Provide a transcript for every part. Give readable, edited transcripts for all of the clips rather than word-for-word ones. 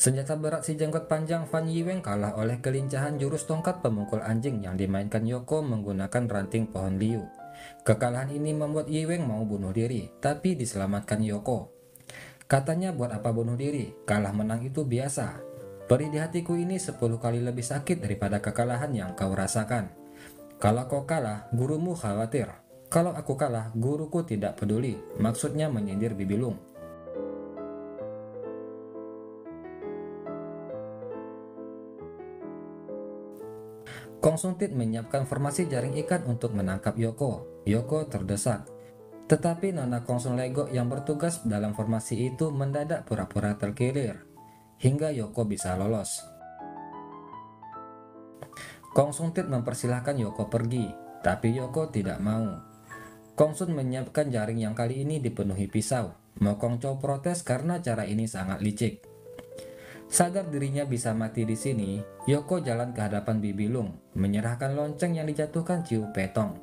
Senjata berat si jenggot panjang Fan Yiweng kalah oleh kelincahan jurus tongkat pemukul anjing yang dimainkan Yoko menggunakan ranting pohon liu. Kekalahan ini membuat Yiweng mau bunuh diri, tapi diselamatkan Yoko. Katanya buat apa bunuh diri, kalah menang itu biasa. Perih di hatiku ini 10 kali lebih sakit daripada kekalahan yang kau rasakan. Kalau kau kalah, gurumu khawatir. Kalau aku kalah, guruku tidak peduli. Maksudnya menyindir Bibilung. Kong Suntit menyiapkan formasi jaring ikan untuk menangkap Yoko. Yoko terdesak. Tetapi Nona Kong Sun Lego yang bertugas dalam formasi itu mendadak pura-pura terkilir. Hingga Yoko bisa lolos. Kong Suntit mempersilahkan Yoko pergi, tapi Yoko tidak mau. Kong Sun menyiapkan jaring yang kali ini dipenuhi pisau. Mo Kong Chow protes karena cara ini sangat licik. Sadar dirinya bisa mati di sini, Yoko jalan ke hadapan Bibilung, menyerahkan lonceng yang dijatuhkan Ciu Petong.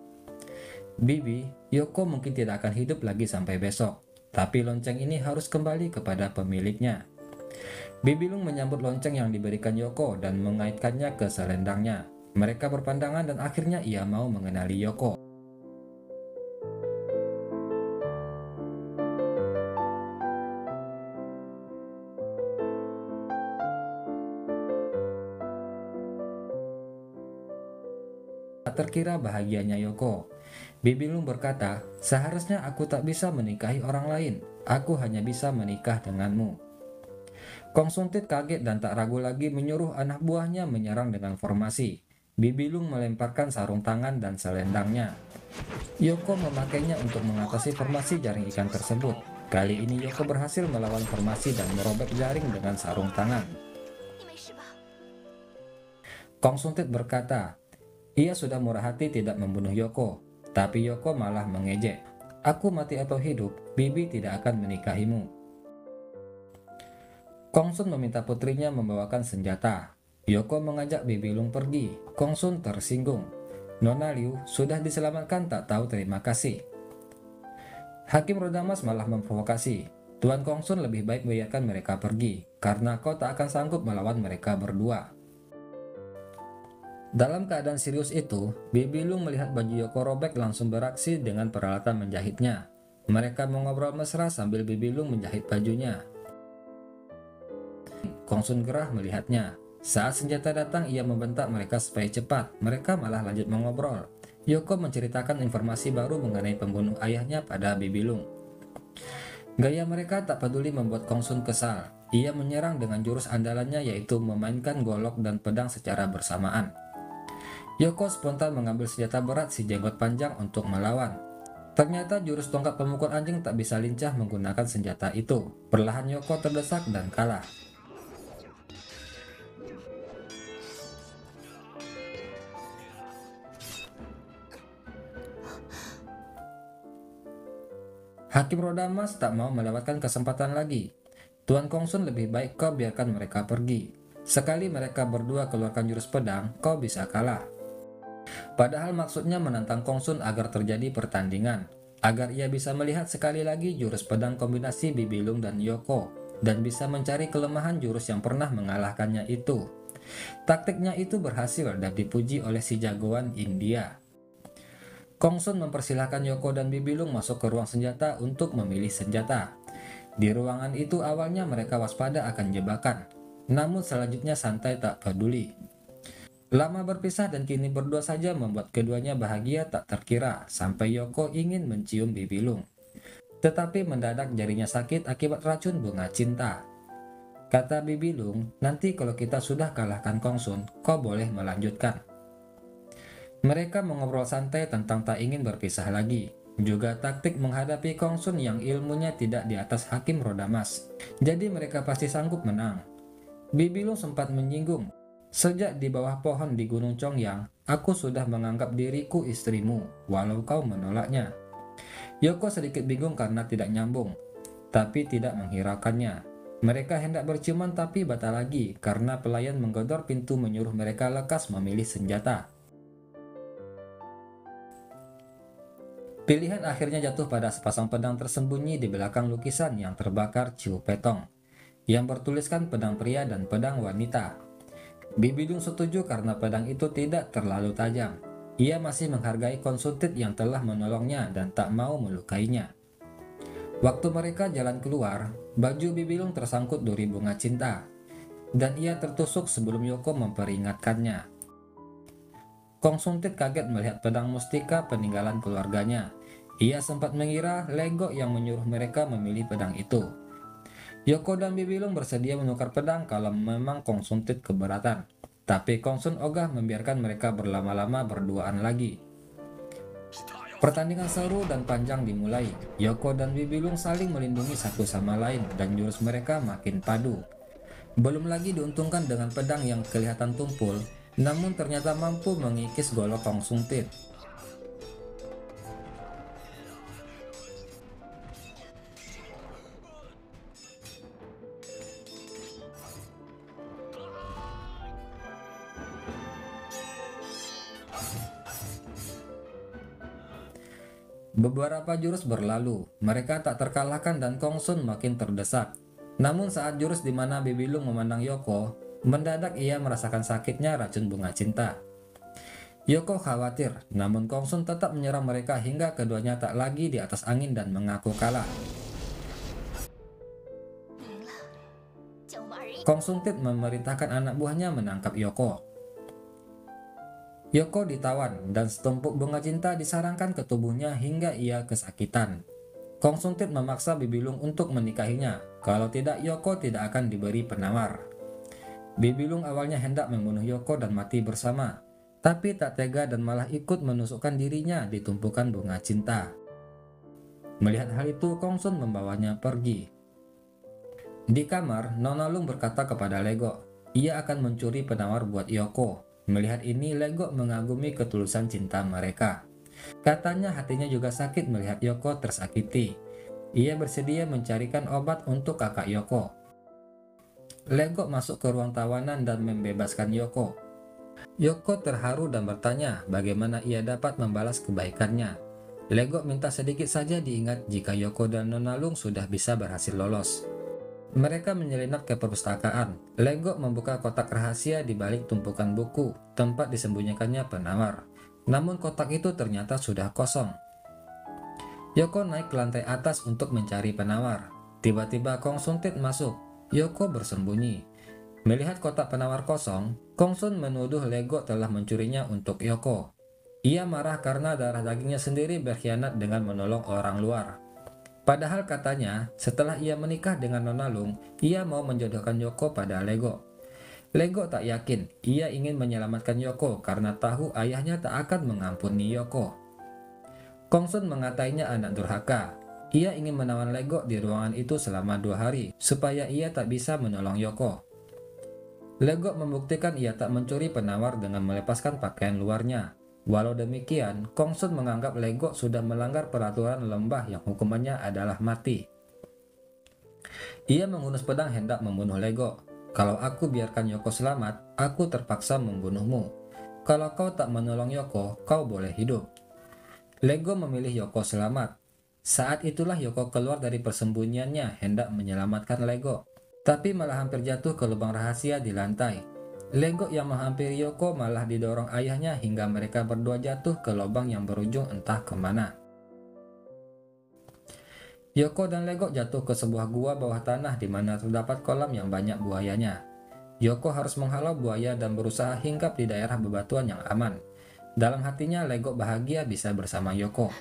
Bibi, Yoko mungkin tidak akan hidup lagi sampai besok, tapi lonceng ini harus kembali kepada pemiliknya. Bibilung menyambut lonceng yang diberikan Yoko dan mengaitkannya ke selendangnya. Mereka berpandangan dan akhirnya ia mau mengenali Yoko. Tak terkira bahagianya Yoko. Bibilung berkata, seharusnya aku tak bisa menikahi orang lain. Aku hanya bisa menikah denganmu. Kong Suntit kaget dan tak ragu lagi menyuruh anak buahnya menyerang dengan formasi. Bibilung melemparkan sarung tangan dan selendangnya. Yoko memakainya untuk mengatasi formasi jaring ikan tersebut. Kali ini Yoko berhasil melawan formasi dan merobek jaring dengan sarung tangan. Kong Suntit berkata, ia sudah murah hati tidak membunuh Yoko, tapi Yoko malah mengejek. Aku mati atau hidup, Bibi tidak akan menikahimu. Kong Sun meminta putrinya membawakan senjata. Yoko mengajak Bibilung pergi. Kong Sun tersinggung. Nona Liu sudah diselamatkan tak tahu terima kasih. Hakim Rodamas malah memprovokasi. Tuan Kong Sun lebih baik biarkan mereka pergi, karena kau tak akan sanggup melawan mereka berdua. Dalam keadaan serius itu, Bibilung melihat baju Yoko robek langsung beraksi dengan peralatan menjahitnya. Mereka mengobrol mesra sambil Bibilung menjahit bajunya. Kong Sun gerah melihatnya. Saat senjata datang, ia membentak mereka supaya cepat. Mereka malah lanjut mengobrol. Yoko menceritakan informasi baru mengenai pembunuh ayahnya pada Bibilung. Gaya mereka tak peduli membuat Kong Sun kesal. Ia menyerang dengan jurus andalannya yaitu memainkan golok dan pedang secara bersamaan. Yoko spontan mengambil senjata berat si jenggot panjang untuk melawan. Ternyata jurus tongkat pemukul anjing tak bisa lincah menggunakan senjata itu. Perlahan Yoko terdesak dan kalah. Hakim Rodamas tak mau melewatkan kesempatan lagi. Tuan Kong Sun lebih baik kau biarkan mereka pergi. Sekali mereka berdua keluarkan jurus pedang, kau bisa kalah. Padahal maksudnya menantang Kong Sun agar terjadi pertandingan, agar ia bisa melihat sekali lagi jurus pedang kombinasi Bibilung dan Yoko, dan bisa mencari kelemahan jurus yang pernah mengalahkannya itu. Taktiknya itu berhasil dan dipuji oleh si jagoan India. Kong Sun mempersilahkan Yoko dan Bibilung masuk ke ruang senjata untuk memilih senjata. Di ruangan itu awalnya mereka waspada akan jebakan, namun selanjutnya santai tak peduli. Lama berpisah dan kini berdua saja membuat keduanya bahagia tak terkira, sampai Yoko ingin mencium Bibilung. Tetapi mendadak jarinya sakit akibat racun bunga cinta. Kata Bibilung, nanti kalau kita sudah kalahkan Kong Sun, kau boleh melanjutkan. Mereka mengobrol santai tentang tak ingin berpisah lagi. Juga taktik menghadapi Kong Sun yang ilmunya tidak di atas Hakim Rodamas. Jadi mereka pasti sanggup menang. Bibilung sempat menyinggung. Sejak di bawah pohon di Gunung Congyang, aku sudah menganggap diriku istrimu, walau kau menolaknya. Yoko sedikit bingung karena tidak nyambung, tapi tidak menghiraukannya. Mereka hendak berciuman tapi batal lagi karena pelayan menggedor pintu menyuruh mereka lekas memilih senjata. Pilihan akhirnya jatuh pada sepasang pedang tersembunyi di belakang lukisan yang terbakar Ciu Petong. yang bertuliskan pedang pria dan pedang wanita. Bibidung setuju karena pedang itu tidak terlalu tajam. Ia masih menghargai Kongsuntit yang telah menolongnya dan tak mau melukainya. Waktu mereka jalan keluar, baju Bibidung tersangkut duri bunga cinta, dan ia tertusuk sebelum Yoko memperingatkannya. Kongsuntit kaget melihat pedang mustika peninggalan keluarganya. Ia sempat mengira Legok yang menyuruh mereka memilih pedang itu. Yoko dan Bibilung bersedia menukar pedang kalau memang Kongsuntit keberatan. Tapi Kongsun ogah membiarkan mereka berlama-lama berduaan lagi. Pertandingan seru dan panjang dimulai. Yoko dan Bibilung saling melindungi satu sama lain dan jurus mereka makin padu. Belum lagi diuntungkan dengan pedang yang kelihatan tumpul, namun ternyata mampu mengikis golok Kongsuntit. Beberapa jurus berlalu, mereka tak terkalahkan dan Kongsun makin terdesak. Namun saat jurus di mana Bibilung memandang Yoko, mendadak ia merasakan sakitnya racun bunga cinta. Yoko khawatir, namun Kongsun tetap menyerang mereka hingga keduanya tak lagi di atas angin dan mengaku kalah. Kongsuntit memerintahkan anak buahnya menangkap Yoko. Yoko ditawan dan setumpuk bunga cinta disarangkan ke tubuhnya hingga ia kesakitan. Kongsuntit memaksa Bibilung untuk menikahinya, kalau tidak Yoko tidak akan diberi penawar. Bibilung awalnya hendak membunuh Yoko dan mati bersama, tapi tak tega dan malah ikut menusukkan dirinya di tumpukan bunga cinta. Melihat hal itu, Kongsun membawanya pergi. Di kamar, Nona Lung berkata kepada Legok, ia akan mencuri penawar buat Yoko. Melihat ini, Legok mengagumi ketulusan cinta mereka. Katanya hatinya juga sakit melihat Yoko tersakiti. Ia bersedia mencarikan obat untuk kakak Yoko. Legok masuk ke ruang tawanan dan membebaskan Yoko. Yoko terharu dan bertanya bagaimana ia dapat membalas kebaikannya. Legok minta sedikit saja diingat jika Yoko dan Nona Lung sudah bisa berhasil lolos. Mereka menyelinap ke perpustakaan. Legok membuka kotak rahasia di balik tumpukan buku, tempat disembunyikannya penawar. Namun kotak itu ternyata sudah kosong. Yoko naik ke lantai atas untuk mencari penawar. Tiba-tiba Kongsuntit masuk. Yoko bersembunyi. Melihat kotak penawar kosong, Kongsun menuduh Legok telah mencurinya untuk Yoko. Ia marah karena darah dagingnya sendiri berkhianat dengan menolong orang luar. Padahal katanya, setelah ia menikah dengan Nona Lung, ia mau menjodohkan Yoko pada Legok. Legok tak yakin, ia ingin menyelamatkan Yoko karena tahu ayahnya tak akan mengampuni Yoko. Kongsun mengatainya anak durhaka. Ia ingin menawan Legok di ruangan itu selama 2 hari, supaya ia tak bisa menolong Yoko. Legok membuktikan ia tak mencuri penawar dengan melepaskan pakaian luarnya. Walau demikian, Kongsun menganggap Legok sudah melanggar peraturan lembah yang hukumannya adalah mati. Ia menghunus pedang hendak membunuh Legok. Kalau aku biarkan Yoko selamat, aku terpaksa membunuhmu. Kalau kau tak menolong Yoko, kau boleh hidup. Legok memilih Yoko selamat. Saat itulah Yoko keluar dari persembunyiannya hendak menyelamatkan Legok, tapi malah hampir jatuh ke lubang rahasia di lantai. Legok yang menghampiri Yoko malah didorong ayahnya hingga mereka berdua jatuh ke lubang yang berujung entah kemana. Yoko dan Legok jatuh ke sebuah gua bawah tanah di mana terdapat kolam yang banyak buayanya. Yoko harus menghalau buaya dan berusaha hinggap di daerah bebatuan yang aman. Dalam hatinya Legok bahagia bisa bersama Yoko.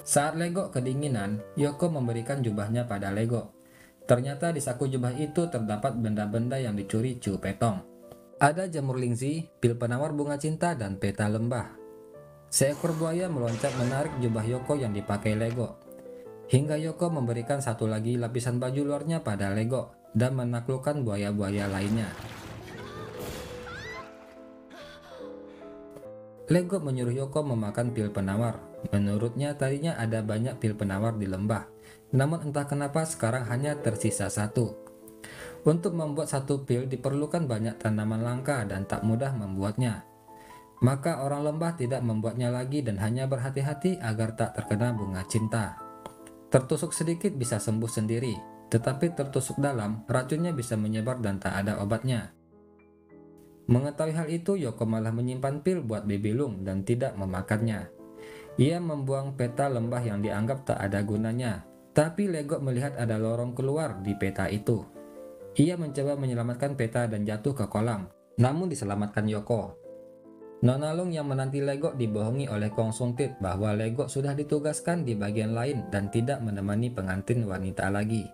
Saat Legok kedinginan, Yoko memberikan jubahnya pada Legok. Ternyata di saku jubah itu terdapat benda-benda yang dicuri Chu Petong. Ada jamur lingzi, pil penawar bunga cinta, dan peta lembah. Seekor buaya meloncat menarik jubah Yoko yang dipakai Legok, hingga Yoko memberikan satu lagi lapisan baju luarnya pada Legok dan menaklukkan buaya-buaya lainnya. Legok menyuruh Yoko memakan pil penawar. Menurutnya tadinya ada banyak pil penawar di lembah, namun entah kenapa sekarang hanya tersisa satu. Untuk membuat satu pil diperlukan banyak tanaman langka dan tak mudah membuatnya. Maka orang lembah tidak membuatnya lagi dan hanya berhati-hati agar tak terkena bunga cinta. Tertusuk sedikit bisa sembuh sendiri, tetapi tertusuk dalam, racunnya bisa menyebar dan tak ada obatnya. Mengetahui hal itu, Yoko malah menyimpan pil buat Bibilung dan tidak memakannya. Ia membuang peta lembah yang dianggap tak ada gunanya, tapi Legok melihat ada lorong keluar di peta itu. Ia mencoba menyelamatkan peta dan jatuh ke kolam, namun diselamatkan Yoko. Nona Lung yang menanti Legok dibohongi oleh Kong Sung Tit bahwa Legok sudah ditugaskan di bagian lain dan tidak menemani pengantin wanita lagi.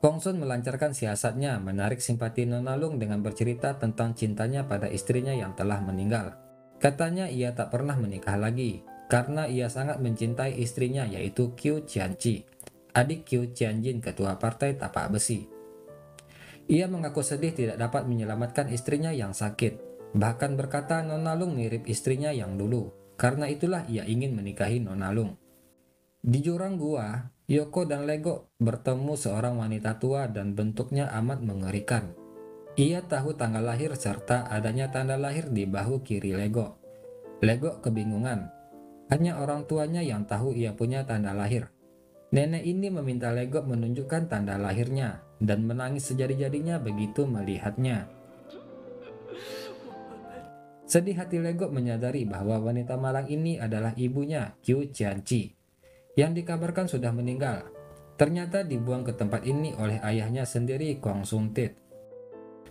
Kong Sun melancarkan siasatnya menarik simpati Nona Lung dengan bercerita tentang cintanya pada istrinya yang telah meninggal. Katanya ia tak pernah menikah lagi karena ia sangat mencintai istrinya yaitu Qiu Qianqi, adik Qiu Qianjin ketua partai tapak besi. Ia mengaku sedih tidak dapat menyelamatkan istrinya yang sakit. Bahkan berkata Nona Lung mirip istrinya yang dulu. Karena itulah ia ingin menikahi Nona Lung. Di jurang gua, Yoko dan Legok bertemu seorang wanita tua dan bentuknya amat mengerikan. Ia tahu tanggal lahir serta adanya tanda lahir di bahu kiri Legok. Legok kebingungan. Hanya orang tuanya yang tahu ia punya tanda lahir. Nenek ini meminta Legok menunjukkan tanda lahirnya dan menangis sejadi-jadinya begitu melihatnya. Sedih hati Legok menyadari bahwa wanita malang ini adalah ibunya, Qiu Qianqi, yang dikabarkan sudah meninggal. Ternyata dibuang ke tempat ini oleh ayahnya sendiri, Kong Sung Tit.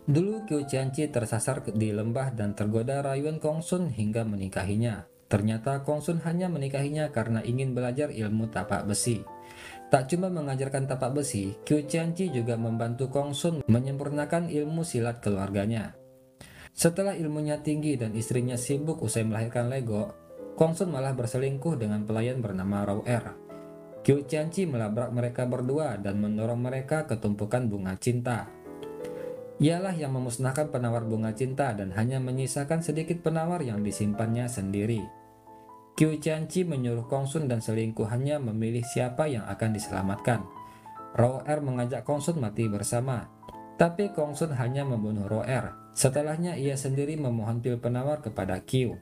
Dulu Qiu Qianqi tersasar di lembah dan tergoda rayuan Kong Sun hingga menikahinya. Ternyata Kong Sun hanya menikahinya karena ingin belajar ilmu tapak besi. Tak cuma mengajarkan tapak besi, Qiu Qianqi juga membantu Kong Sun menyempurnakan ilmu silat keluarganya. Setelah ilmunya tinggi dan istrinya sibuk usai melahirkan Legok, Kong Sun malah berselingkuh dengan pelayan bernama Rao Er. Qiu Qianqi melabrak mereka berdua dan mendorong mereka ke tumpukan bunga cinta. Ialah yang memusnahkan penawar bunga cinta dan hanya menyisakan sedikit penawar yang disimpannya sendiri. Qiu Qianqi menyuruh Kong Sun dan selingkuhannya memilih siapa yang akan diselamatkan. Rao Er mengajak Kong Sun mati bersama, tapi Kong Sun hanya membunuh Rao Er. Setelahnya ia sendiri memohon pil penawar kepada Qiu.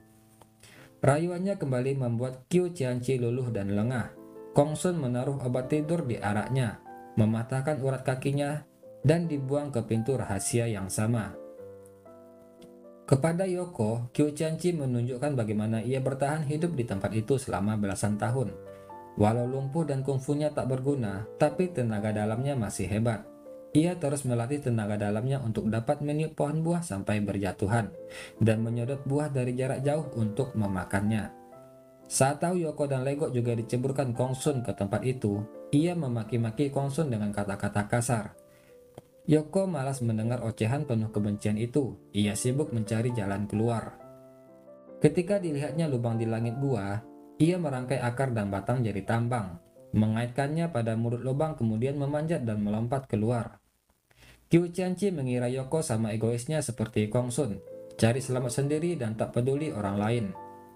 Rayuannya kembali membuat Qiu Qianqi luluh dan lengah. Kong Sun menaruh obat tidur di araknya, mematahkan urat kakinya, dan dibuang ke pintu rahasia yang sama. Kepada Yoko, Qiu Qianqi menunjukkan bagaimana ia bertahan hidup di tempat itu selama belasan tahun. Walau lumpuh dan kungfunya tak berguna, tapi tenaga dalamnya masih hebat. Ia terus melatih tenaga dalamnya untuk dapat meniup pohon buah sampai berjatuhan dan menyedot buah dari jarak jauh untuk memakannya. Saat tahu Yoko dan Legok juga diceburkan Kong Sun ke tempat itu, ia memaki-maki Kong Sun dengan kata-kata kasar. Yoko malas mendengar ocehan penuh kebencian itu. Ia sibuk mencari jalan keluar. Ketika dilihatnya lubang di langit gua, ia merangkai akar dan batang jadi tambang, mengaitkannya pada mulut lubang kemudian memanjat dan melompat keluar. Qiu Qianqi mengira Yoko sama egoisnya seperti Kong Sun, cari selamat sendiri dan tak peduli orang lain.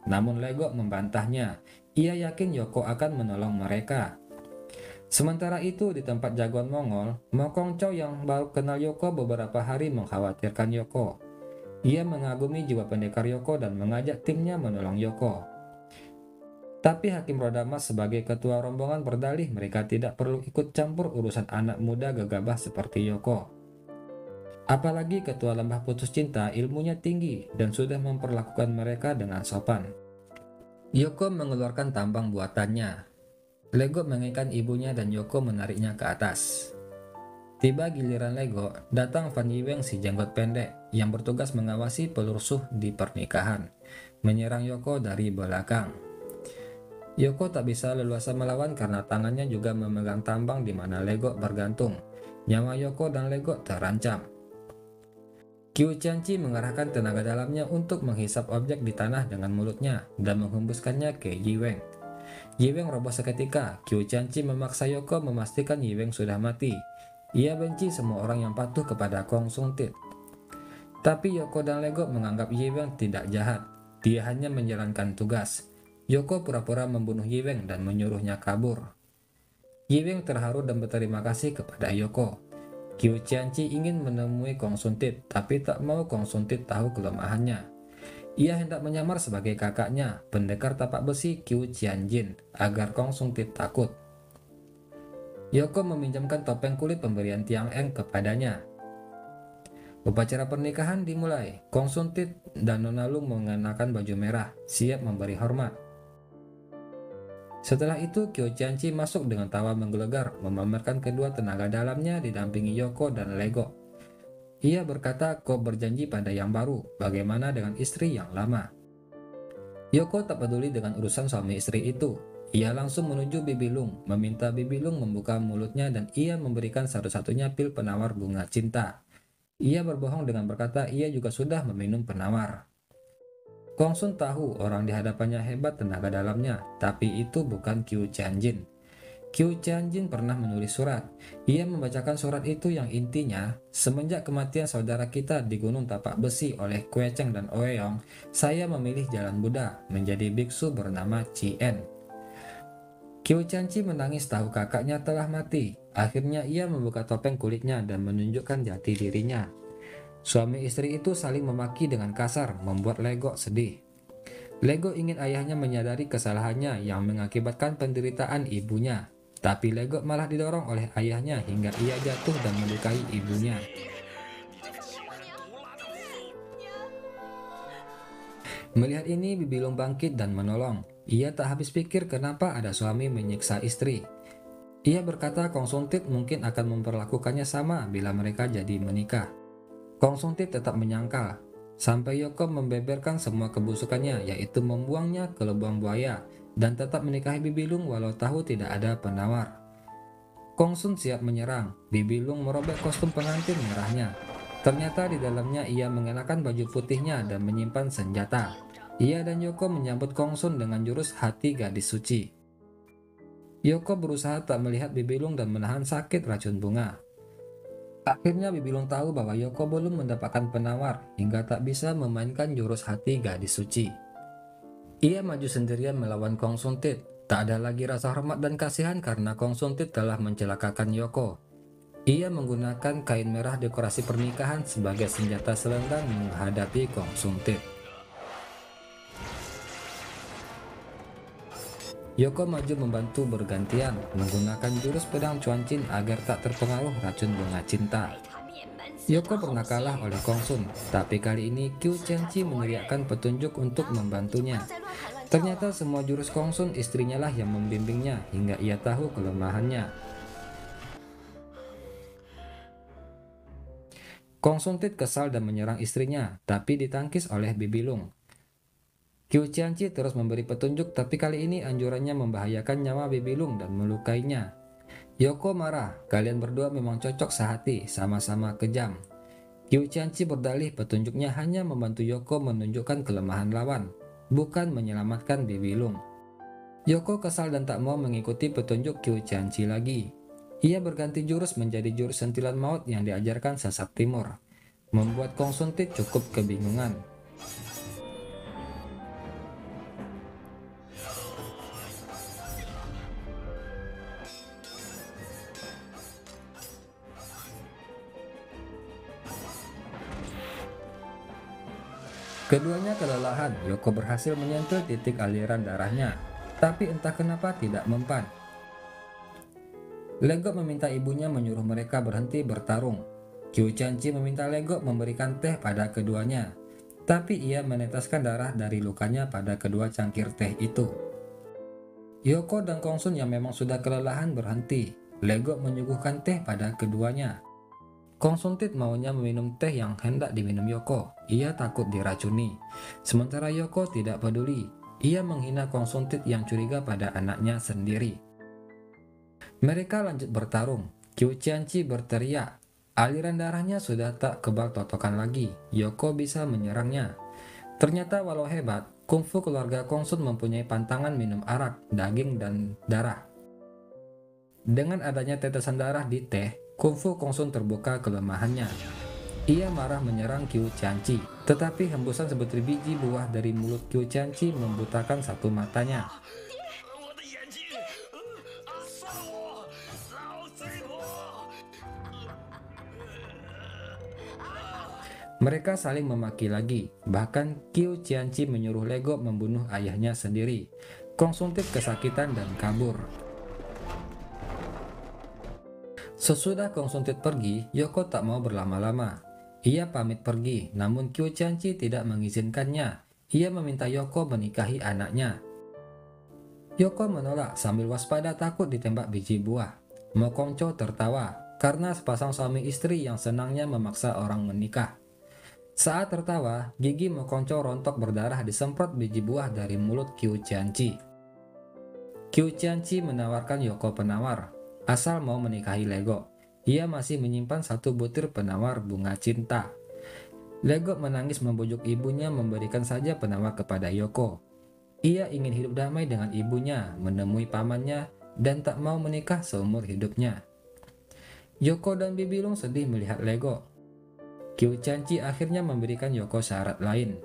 Namun Legok membantahnya, ia yakin Yoko akan menolong mereka. Sementara itu di tempat jagoan Mongol, Mo Kong Chow yang baru kenal Yoko beberapa hari mengkhawatirkan Yoko. Ia mengagumi jiwa pendekar Yoko dan mengajak timnya menolong Yoko. Tapi Hakim Roda Emas sebagai ketua rombongan berdalih mereka tidak perlu ikut campur urusan anak muda gegabah seperti Yoko. Apalagi ketua lembah putus cinta ilmunya tinggi dan sudah memperlakukan mereka dengan sopan. Yoko mengeluarkan tambang buatannya. Legok menginginkan ibunya dan Yoko menariknya ke atas. Tiba giliran Legok, datang Fan Yiweng si jenggot pendek yang bertugas mengawasi pelursuh di pernikahan, menyerang Yoko dari belakang. Yoko tak bisa leluasa melawan karena tangannya juga memegang tambang di mana Legok bergantung. Nyawa Yoko dan Legok terancam. Qiu Qianqi mengarahkan tenaga dalamnya untuk menghisap objek di tanah dengan mulutnya dan menghembuskannya ke Yiweng. Yiweng roboh seketika. Qiu Qianqi memaksa Yoko memastikan Yiweng sudah mati. Ia benci semua orang yang patuh kepada Kong Sung Tit. Tapi Yoko dan Legok menganggap Yiweng tidak jahat. Dia hanya menjalankan tugas. Yoko pura-pura membunuh Yiweng dan menyuruhnya kabur. Yiweng terharu dan berterima kasih kepada Yoko. Qiu Qianqi ingin menemui Kong Sung Tit, tapi tak mau Kong Sung Tit tahu kelemahannya. Ia hendak menyamar sebagai kakaknya, pendekar tapak besi Qiu Qianjin, agar Kong Sung Tit takut. Yoko meminjamkan topeng kulit pemberian Tiang Eng kepadanya. Upacara pernikahan dimulai. Kong Sun Tit dan Nona Lung mengenakan baju merah, siap memberi hormat. Setelah itu, Qiu Qianqi masuk dengan tawa menggelegar, memamerkan kedua tenaga dalamnya didampingi Yoko dan Lego. Ia berkata, kau berjanji pada yang baru, bagaimana dengan istri yang lama? Yoko tak peduli dengan urusan suami istri itu. Ia langsung menuju Bibi Lung, meminta Bibi Lung membuka mulutnya dan ia memberikan satu-satunya pil penawar bunga cinta. Ia berbohong dengan berkata ia juga sudah meminum penawar. Kong Sun tahu orang di hadapannya hebat tenaga dalamnya, tapi itu bukan Qiu Tianjin. Qiu Tianjin pernah menulis surat. Ia membacakan surat itu yang intinya, semenjak kematian saudara kita di Gunung Tapak Besi oleh Kue Cheng dan Oeyong, saya memilih jalan Buddha menjadi biksu bernama Cien. Qiu Tianqi menangis tahu kakaknya telah mati. Akhirnya ia membuka topeng kulitnya dan menunjukkan jati dirinya. Suami istri itu saling memaki dengan kasar, membuat Lego sedih. Lego ingin ayahnya menyadari kesalahannya yang mengakibatkan penderitaan ibunya. Tapi Lego malah didorong oleh ayahnya hingga ia jatuh dan melukai ibunya. Melihat ini, Bibi Lung bangkit dan menolong. Ia tak habis pikir kenapa ada suami menyiksa istri. Ia berkata Kong Sun Tit mungkin akan memperlakukannya sama bila mereka jadi menikah. Kong Sun Tit tetap menyangkal, sampai Yoko membeberkan semua kebusukannya, yaitu membuangnya ke lubang buaya dan tetap menikahi Bibi Lung walau tahu tidak ada penawar. Kong Sun siap menyerang. Bibi Lung merobek kostum pengantin merahnya. Ternyata di dalamnya ia mengenakan baju putihnya dan menyimpan senjata. Ia dan Yoko menyambut Kong Sun dengan jurus hati gadis suci. Yoko berusaha tak melihat Bibi Lung dan menahan sakit racun bunga. Akhirnya Bibi Lung tahu bahwa Yoko belum mendapatkan penawar hingga tak bisa memainkan jurus hati gadis suci. Ia maju sendirian melawan Kong Sun Tit. Tak ada lagi rasa hormat dan kasihan karena Kong Sun Tit telah mencelakakan Yoko. Ia menggunakan kain merah dekorasi pernikahan sebagai senjata selendang menghadapi Kong Sun Tit. Yoko maju membantu bergantian, menggunakan jurus pedang cuancin agar tak terpengaruh racun bunga cinta. Yoko pernah kalah oleh Kong Sun, tapi kali ini Qiu Tianqi meneriakkan petunjuk untuk membantunya. Ternyata semua jurus Kong Sun istrinya lah yang membimbingnya hingga ia tahu kelemahannya. Kong Sun Tit kesal dan menyerang istrinya, tapi ditangkis oleh Bibi Lung. Qiu Tianqi terus memberi petunjuk, tapi kali ini anjurannya membahayakan nyawa Bibi Lung dan melukainya. Yoko marah, kalian berdua memang cocok sehati, sama-sama kejam. Qiu Tianqi berdalih petunjuknya hanya membantu Yoko menunjukkan kelemahan lawan, bukan menyelamatkan Bibi Lung. Yoko kesal dan tak mau mengikuti petunjuk Qiu Tianqi lagi. Ia berganti jurus menjadi jurus sentilan maut yang diajarkan Sasak Timur, membuat Kong Sun Tit cukup kebingungan. Keduanya kelelahan. Yoko berhasil menyentuh titik aliran darahnya, tapi entah kenapa tidak mempan. Lego meminta ibunya menyuruh mereka berhenti bertarung. Qiu Tianqi meminta Lego memberikan teh pada keduanya, tapi ia meneteskan darah dari lukanya pada kedua cangkir teh itu. Yoko dan Kong Sun yang memang sudah kelelahan berhenti. Lego menyuguhkan teh pada keduanya. Kong Sun Tit maunya meminum teh yang hendak diminum Yoko. Ia takut diracuni. Sementara Yoko tidak peduli. Ia menghina Kong Sun Tit yang curiga pada anaknya sendiri. Mereka lanjut bertarung. Qiu Tianqi berteriak. Aliran darahnya sudah tak kebal totokan lagi. Yoko bisa menyerangnya. Ternyata walau hebat, kungfu keluarga Kong Sun mempunyai pantangan minum arak, daging, dan darah. Dengan adanya tetesan darah di teh, kungfu Kong Sun terbuka kelemahannya. Ia marah menyerang Qiu Tianqi, tetapi hembusan sebutir biji buah dari mulut Qiu Tianqi membutakan satu matanya. Mereka saling memaki lagi, bahkan Qiu Tianqi menyuruh Lego membunuh ayahnya sendiri. Kong Sun Tit kesakitan dan kabur. Sesudah Kong Suntit pergi, Yoko tak mau berlama-lama. Ia pamit pergi, namun Qiu Qianqi tidak mengizinkannya. Ia meminta Yoko menikahi anaknya. Yoko menolak sambil waspada takut ditembak biji buah. Mo Kongco tertawa karena sepasang suami istri yang senangnya memaksa orang menikah. Saat tertawa, gigi Mo Kongco rontok berdarah disemprot biji buah dari mulut Qiu Qianqi. Qiu Qianqi menawarkan Yoko penawar, asal mau menikahi Lego. Ia masih menyimpan satu butir penawar bunga cinta. Lego menangis membujuk ibunya memberikan saja penawar kepada Yoko. Ia ingin hidup damai dengan ibunya, menemui pamannya, dan tak mau menikah seumur hidupnya. Yoko dan Bibilung sedih melihat Lego. Qiu Qianqi akhirnya memberikan Yoko syarat lain.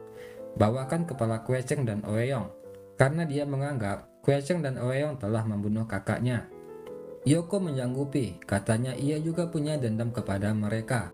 Bawakan kepala Kueceng dan Oeyong, karena dia menganggap Kueceng dan Oeyong telah membunuh kakaknya. Yoko menyanggupi, katanya ia juga punya dendam kepada mereka.